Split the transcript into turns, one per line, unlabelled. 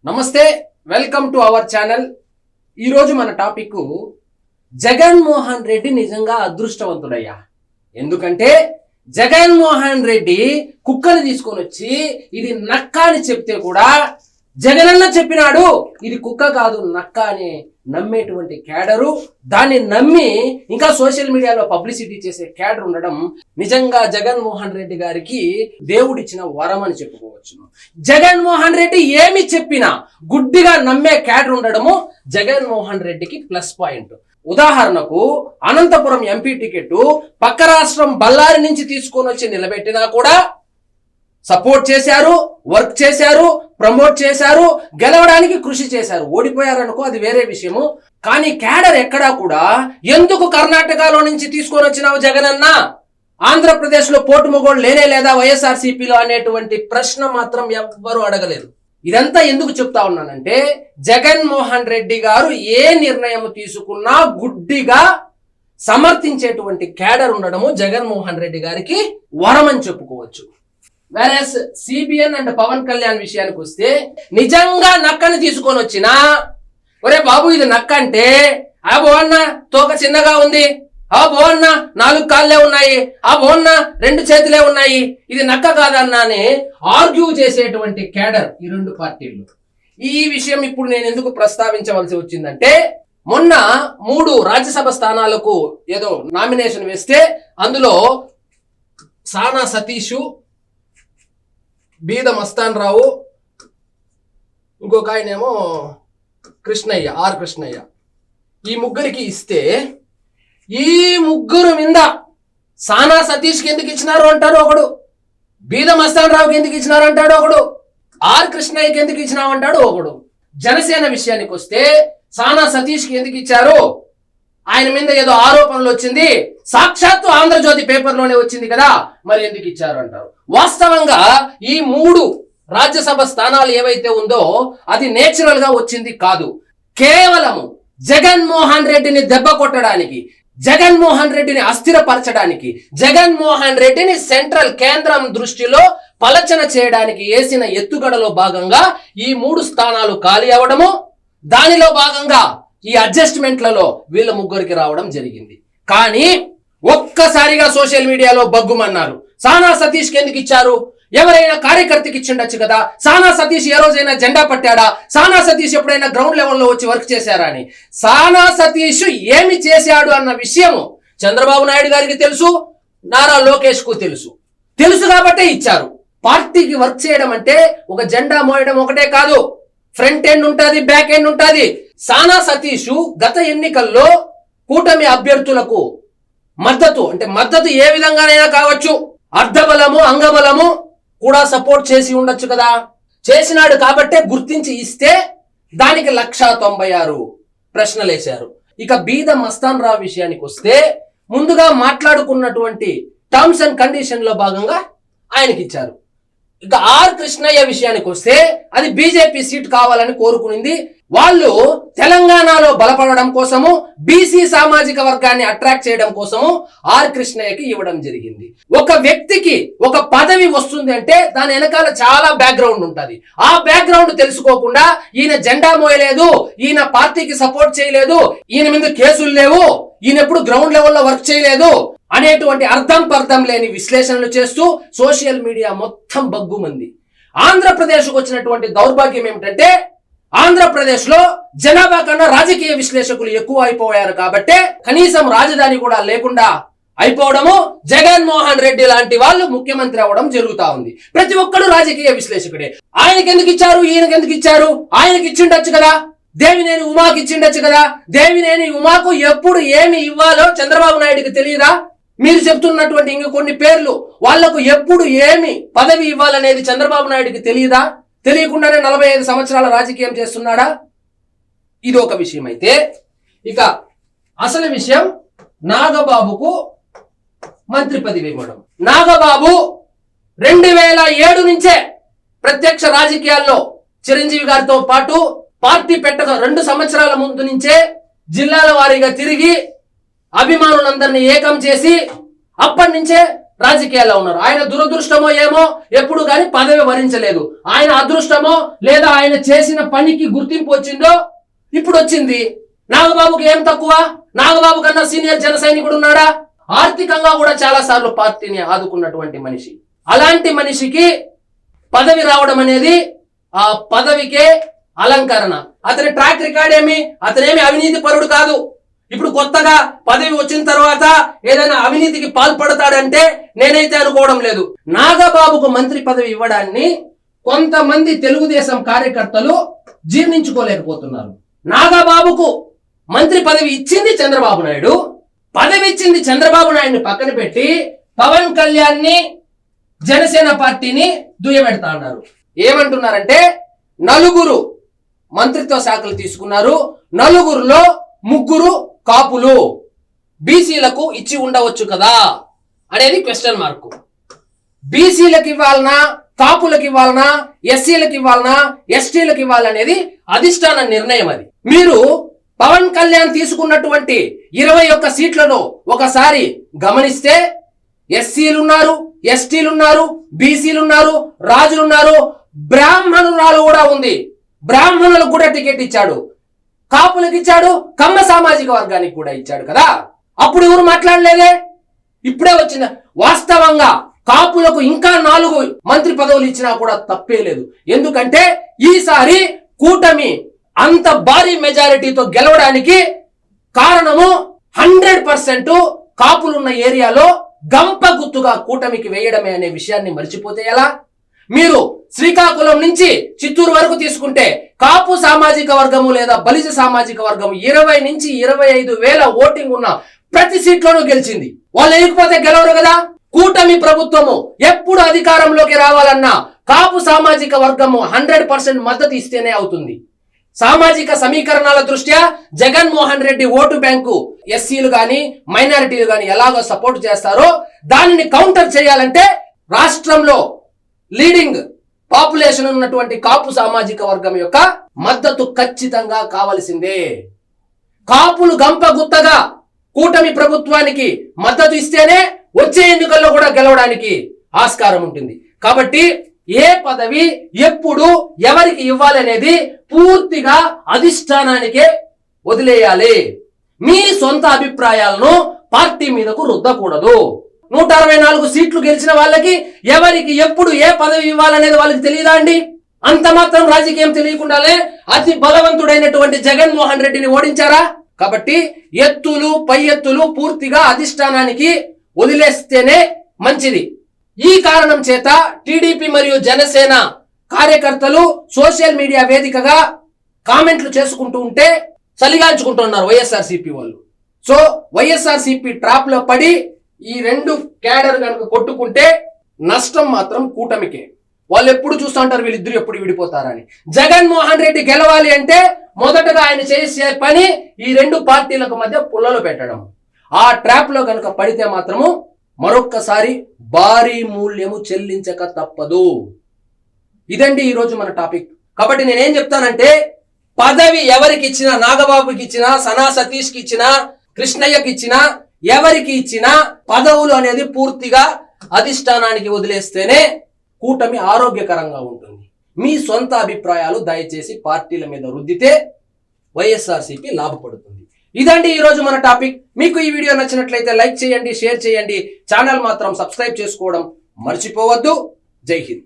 నమస్తే, welcome to our channel. ఈరోజు మన టాపిక్ జగన్మోహన్ రెడ్డి నిజంగా అదృష్టవంతుడయ్యా. ఎందుకంటే జగన్మోహన్ రెడ్డి కుక్కని తీసుకొని వచ్చి ఇది నక్క అని చెప్తే కూడా జగనన్న చెప్పినాడు ఇది కుక్క కాదు నక్క అని నమ్మేటువంటి క్యాడరు, దాన్ని నమ్మి ఇంకా సోషల్ మీడియాలో పబ్లిసిటీ చేసే క్యాడర్ ఉండడం నిజంగా జగన్మోహన్ రెడ్డి గారికి దేవుడిచ్చిన వరం అని చెప్పుకోవచ్చు. జగన్మోహన్ రెడ్డి ఏమి చెప్పినా గుడ్డిగా నమ్మే క్యాడర్ ఉండడము జగన్మోహన్ రెడ్డికి ప్లస్ పాయింట్. ఉదాహరణకు అనంతపురం ఎంపీ టికెట్ పక్క రాష్ట్రం బళ్ళారి నుంచి తీసుకొని వచ్చి నిలబెట్టినా కూడా సపోర్ట్ చేశారు, వర్క్ చేశారు, ప్రమోట్ చేశారు, గెలవడానికి కృషి చేశారు. ఓడిపోయారనుకో అది వేరే విషయము. కానీ క్యాడర్ ఎక్కడా కూడా ఎందుకు కర్ణాటకలో నుంచి తీసుకొని వచ్చినావు జగనన్న, ఆంధ్రప్రదేశ్ లో పోటు మొగోడు లేనే లేదా వైఎస్ఆర్సీపీలో అనేటువంటి ప్రశ్న మాత్రం ఎవ్వరూ అడగలేదు. ఇదంతా ఎందుకు చెప్తా ఉన్నానంటే జగన్మోహన్ రెడ్డి గారు ఏ నిర్ణయం తీసుకున్నా గుడ్డిగా సమర్థించేటువంటి క్యాడర్ ఉండడము జగన్మోహన్ రెడ్డి గారికి వరం అని చెప్పుకోవచ్చు. Whereas CBN and Pawan Kalyan విషయానికి వస్తే నిజంగా నక్కని తీసుకొని వచ్చినా ఒరే బాబు ఇది నక్క అంటే ఆ బోన్న తోక చిన్నగా ఉంది, ఆ బోన్న 4 కాళ్ళే ఉన్నాయి, ఆ బోన్న 2 చేతులే ఉన్నాయి, ఇది నక్క కాదన్నా అని ఆర్గ్యూ చేసేటువంటి క్యాడర్ ఈ రెండు పార్టీలు. ఈ విషయం ఇప్పుడు నేను ఎందుకు ప్రస్తావించవలసి వచ్చిందంటే మొన్న 3 రాజ్యసభ స్థానాలకు ఏదో నామినేషన్ వేస్తే అందులో సానా సతీష్, బీద మస్తాన్ రావు, ఇంకొక ఆయనేమో కృష్ణయ్య, ఆర్ కృష్ణయ్య, ఈ ముగ్గురికి ఇస్తే ఈ ముగ్గురు మీద సానా సతీష్కి ఎందుకు ఇచ్చినారు అంటారు ఒకడు, బీద మస్తాన్ రావుకి ఎందుకు ఇచ్చినారు అంటాడు ఒకడు, ఆర్ కృష్ణయ్యకి ఎందుకు ఇచ్చినావు అంటాడు ఒకడు. జనసేన విషయానికి వస్తే సానా సతీష్కి ఎందుకు ఇచ్చారు, ఆయన మీద ఏదో ఆరోపణలు వచ్చింది, సాక్షాత్తు ఆంధ్రజ్యోతి పేపర్లోనే వచ్చింది కదా, మరి ఎందుకు ఇచ్చారు అంటారు. వాస్తవంగా ఈ 3 రాజ్యసభ స్థానాలు ఏవైతే ఉందో అది నేచురల్ గా వచ్చింది కాదు, కేవలము జగన్మోహన్ రెడ్డిని దెబ్బ కొట్టడానికి, జగన్మోహన్ రెడ్డిని అస్థిరపరచడానికి, జగన్మోహన్ రెడ్డిని సెంట్రల్ కేంద్రం దృష్టిలో పలచన చేయడానికి వేసిన ఎత్తుగడలో భాగంగా ఈ 3 స్థానాలు ఖాళీ అవ్వడము, దానిలో భాగంగా ఈ అడ్జస్ట్మెంట్లలో వీళ్ళ ముగ్గురికి రావడం జరిగింది. కానీ ఒక్కసారిగా సోషల్ మీడియాలో బగ్గుమన్నారు. సానా సతీష్కి ఎందుకు ఇచ్చారు, ఎవరైనా కార్యకర్తకి ఇచ్చిండొచ్చు కదా, సానా సతీష్ ఏ రోజైనా జెండా పట్టాడా, సానా సతీష్ ఎప్పుడైనా గ్రౌండ్ లెవెల్లో వచ్చి వర్క్ చేశారా అని. సానా సతీష్ ఏమి చేశాడు అన్న విషయం చంద్రబాబు నాయుడు గారికి తెలుసు, నారా లోకేష్ కు తెలుసు కాబట్టే ఇచ్చారు. పార్టీకి వర్క్ చేయడం అంటే ఒక జెండా మోయడం ఒకటే కాదు, ఫ్రంట్ ఎండ్ ఉంటుంది, బ్యాక్ ఎండ్ ఉంటుంది. సానా సతీష్ గత ఎన్నికల్లో కూటమి అభ్యర్థులకు మద్దతు ఏ విధంగానైనా కావచ్చు, అర్ధబలము అంగబలము కూడా సపోర్ట్ చేసి ఉండొచ్చు కదా, చేసినాడు కాబట్టే గుర్తించి ఇస్తే దానికి 196 ప్రశ్నలు వేశారు. ఇక బీద మస్తాన్ రావు విషయానికి వస్తే ముందుగా మాట్లాడుకున్నటువంటి టర్మ్స్ అండ్ కండిషన్ లో భాగంగా ఆయనకి ఇచ్చారు. ఇక ఆర్ కృష్ణయ్య విషయానికి వస్తే అది బీజేపీ సీట్ కావాలని కోరుకునింది. వాళ్ళు తెలంగాణలో బలపడడం కోసము, బీసీ సామాజిక వర్గాన్ని అట్రాక్ట్ చేయడం కోసము ఆర్ కృష్ణయ్యకి ఇవ్వడం జరిగింది. ఒక వ్యక్తికి ఒక పదవి వస్తుంది అంటే దాని వెనకాల చాలా బ్యాక్గ్రౌండ్ ఉంటుంది. ఆ బ్యాక్గ్రౌండ్ తెలుసుకోకుండా ఈయన జెండా మోయలేదు, ఈయన పార్టీకి సపోర్ట్ చేయలేదు, ఈయన మీద కేసులు లేవు, ఈయన ఎప్పుడు గ్రౌండ్ లెవెల్లో వర్క్ చేయలేదు అనేటువంటి అర్థం పర్థం లేని విశ్లేషణలు చేస్తూ సోషల్ మీడియా మొత్తం బగ్గుమంది. ఆంధ్రప్రదేశ్కు వచ్చినటువంటి దౌర్భాగ్యం ఏమిటంటే ఆంధ్రప్రదేశ్ లో జనాభా కన్నా రాజకీయ విశ్లేషకులు ఎక్కువ అయిపోయారు కాబట్టి కనీసం రాజధాని కూడా లేకుండా అయిపోవడము, జగన్మోహన్ రెడ్డి లాంటి వాళ్ళు ముఖ్యమంత్రి అవ్వడం జరుగుతా ఉంది. ప్రతి ఒక్కడు రాజకీయ విశ్లేషకుడే. ఆయనకి ఎందుకు ఇచ్చారు, ఈయనకి ఎందుకు ఇచ్చారు, ఆయనకి ఇచ్చిండొచ్చు కదా, దేవినేని ఉమాకి ఇచ్చిండొచ్చు కదా. దేవినేని ఉమాకు ఎప్పుడు ఏమి ఇవ్వాలో చంద్రబాబు నాయుడుకి తెలియదా? మీరు చెప్తున్నటువంటి ఇంక కొన్ని పేర్లు వాళ్లకు ఎప్పుడు ఏమి పదవి ఇవ్వాలనేది చంద్రబాబు నాయుడుకి తెలియదా? తెలియకుండానే 45 సంవత్సరాల రాజకీయం చేస్తున్నాడా? ఇది ఒక విషయం అయితే, ఇక అసలు విషయం నాగబాబుకు మంత్రి పదవి ఇవ్వడం. నాగబాబు 2007 నుంచే ప్రత్యక్ష రాజకీయాల్లో చిరంజీవి గారితో పాటు పార్టీ పెట్టక 2 సంవత్సరాల ముందు నుంచే జిల్లాల వారీగా తిరిగి అభిమానులందరినీ ఏకం చేసి అప్పటి నుంచే రాజకీయాల్లో ఉన్నారు. ఆయన దురదృష్టమో ఏమో ఎప్పుడు కానీ పదవి వరించలేదు. ఆయన అదృష్టమో లేదా ఆయన చేసిన పనికి గుర్తింపు వచ్చిందో ఇప్పుడు వచ్చింది. నాగబాబుకి ఏం తక్కువ? నాగబాబు కన్నా సీనియర్ జన సైనికుడు ఉన్నాడా? ఆర్థికంగా కూడా చాలా సార్లు పార్టీని ఆదుకున్నటువంటి మనిషి. అలాంటి మనిషికి పదవి రావడం అనేది ఆ పదవికే అలంకరణ. అతని ట్రాక్ రికార్డ్ ఏమి? అతనేమి అవినీతి పరుడు కాదు. ఇప్పుడు కొత్తగా పదవి వచ్చిన తర్వాత ఏదైనా అవినీతికి పాల్పడతాడంటే నేనైతే అనుకోవడం లేదు. నాగబాబుకు మంత్రి పదవి ఇవ్వడాన్ని కొంతమంది తెలుగుదేశం కార్యకర్తలు జీర్ణించుకోలేకపోతున్నారు. నాగబాబుకు మంత్రి పదవి ఇచ్చింది చంద్రబాబు నాయుడు, పదవి ఇచ్చింది చంద్రబాబు నాయుడిని పక్కన పెట్టి పవన్ కళ్యాణ్ ని జనసేన పార్టీని దుయ్యబెడతా అన్నారు. ఏమంటున్నారంటే 4 మంత్రిత్వ శాఖలు తీసుకున్నారు, 4లో 3 కాపులు, బీసీలకు ఇచ్చి ఉండవచ్చు కదా అనేది క్వశ్చన్ మార్కు. బీసీలకు ఇవ్వాలనా, కాపులకు ఇవ్వాలనా, ఎస్సీలకు ఇవ్వాలనా, ఎస్టీలకు ఇవ్వాలనేది అధిష్టాన నిర్ణయం. అది మీరు పవన్ కళ్యాణ్ తీసుకున్నటువంటి 21 సీట్లలో ఒకసారి గమనిస్తే ఎస్సీలున్నారు, ఎస్టీలున్నారు, బీసీలున్నారు, రాజులున్నారు, బ్రాహ్మణురాలు కూడా ఉంది. బ్రాహ్మణులకు కూడా టికెట్ ఇచ్చాడు, కాపులకు ఇచ్చాడు, కమ్మ సామాజిక వర్గానికి కూడా ఇచ్చాడు కదా. అప్పుడు ఎవరు మాట్లాడలేదే? ఇప్పుడే వచ్చింది. వాస్తవంగా కాపులకు ఇంకా 4 మంత్రి పదవులు ఇచ్చినా కూడా తప్పే లేదు. ఎందుకంటే ఈసారి కూటమి అంత భారీ మెజారిటీతో గెలవడానికి కారణము 100% కాపులున్న ఏరియాలో గంప గుత్తుగా కూటమికి వేయడమే అనే విషయాన్ని మర్చిపోతే ఎలా? మీరు శ్రీకాకుళం నుంచి చిత్తూరు వరకు తీసుకుంటే కాపు సామాజిక వర్గము లేదా బలిజ సామాజిక వర్గం 20 నుంచి 25 వేల ఓటింగ్ ఉన్న ప్రతి సీట్లోనూ గెలిచింది. వాళ్ళు లేకపోతే గెలవరు కదా. కూటమి ప్రభుత్వము ఎప్పుడు అధికారంలోకి రావాలన్నా కాపు సామాజిక వర్గము 100% మద్దతు ఇస్తేనే అవుతుంది. సామాజిక సమీకరణాల దృష్ట్యా జగన్మోహన్ రెడ్డి ఓటు బ్యాంకు ఎస్సీలు గాని మైనారిటీలు గాని ఎలాగో సపోర్ట్ చేస్తారో దానిని కౌంటర్ చేయాలంటే రాష్ట్రంలో లీడింగ్ పాపులేషన్ ఉన్నటువంటి కాపు సామాజిక వర్గం యొక్క మద్దతు ఖచ్చితంగా కావలసిందే. కాపులు గంప గుత్తగా కూటమి ప్రభుత్వానికి మద్దతు ఇస్తేనే వచ్చే ఎన్నికల్లో కూడా గెలవడానికి ఆస్కారం ఉంటుంది. కాబట్టి ఏ పదవి ఎప్పుడు ఎవరికి ఇవ్వాలనేది పూర్తిగా అధిష్టానానికే వదిలేయాలి. మీ సొంత అభిప్రాయాలను పార్టీ మీదకు రుద్దకూడదు. 164 సీట్లు గెలిచిన వాళ్ళకి ఎవరికి ఎప్పుడు ఏ పదవి ఇవ్వాలనేది వాళ్ళకి తెలియదా అండి? అంత మాత్రం రాజకీయం తెలియకుండానే అతి బలవంతుడైనటువంటి జగన్మోహన్ రెడ్డిని ఓడించారా? కాబట్టి ఎత్తులు పై ఎత్తులు పూర్తిగా అధిష్టానానికి వదిలేస్తేనే మంచిది. ఈ కారణం చేత టీడీపీ మరియు జనసేన కార్యకర్తలు సోషల్ మీడియా వేదికగా కామెంట్లు చేసుకుంటూ ఉంటే చలిగాల్చుకుంటున్నారు వైఎస్ఆర్సీపీ వాళ్ళు. సో వైఎస్ఆర్సీపీ ట్రాప్ లో పడి ఈ 2 క్యాడర్ కనుక కొట్టుకుంటే నష్టం మాత్రం కూటమికే. వాళ్ళు ఎప్పుడు చూస్తూ ఉంటారు వీళ్ళిద్దరు ఎప్పుడు విడిపోతారని. జగన్మోహన్ రెడ్డి గెలవాలి అంటే మొదటగా ఆయన చేసే పని ఈ 2 పార్టీలకు మధ్య పుల్లలు పెట్టడం. ఆ ట్రాప్ లో కనుక పడితే మాత్రము మరొక్కసారి భారీ మూల్యము చెల్లించక తప్పదు. ఇదండి ఈరోజు మన టాపిక్. కాబట్టి నేనేం చెప్తానంటే పదవి ఎవరికి ఇచ్చినా, నాగబాబుకి ఇచ్చినా, సనా సతీష్కి ఇచ్చినా, కృష్ణయ్యకి ఇచ్చినా, ఎవరికి ఇచ్చినా పదవులు అనేది పూర్తిగా అధిష్టానానికి వదిలేస్తేనే కూటమి ఆరోగ్యకరంగా ఉంటుంది. మీ సొంత అభిప్రాయాలు దయచేసి పార్టీల మీద రుద్దితే వైఎస్ఆర్సీపీ లాభపడుతుంది. ఇదండి ఈరోజు మన టాపిక్. మీకు ఈ వీడియో నచ్చినట్లయితే లైక్ చేయండి, షేర్ చేయండి. ఛానల్ మాత్రం సబ్స్క్రైబ్ చేసుకోవడం మర్చిపోవద్దు. జై హింద్.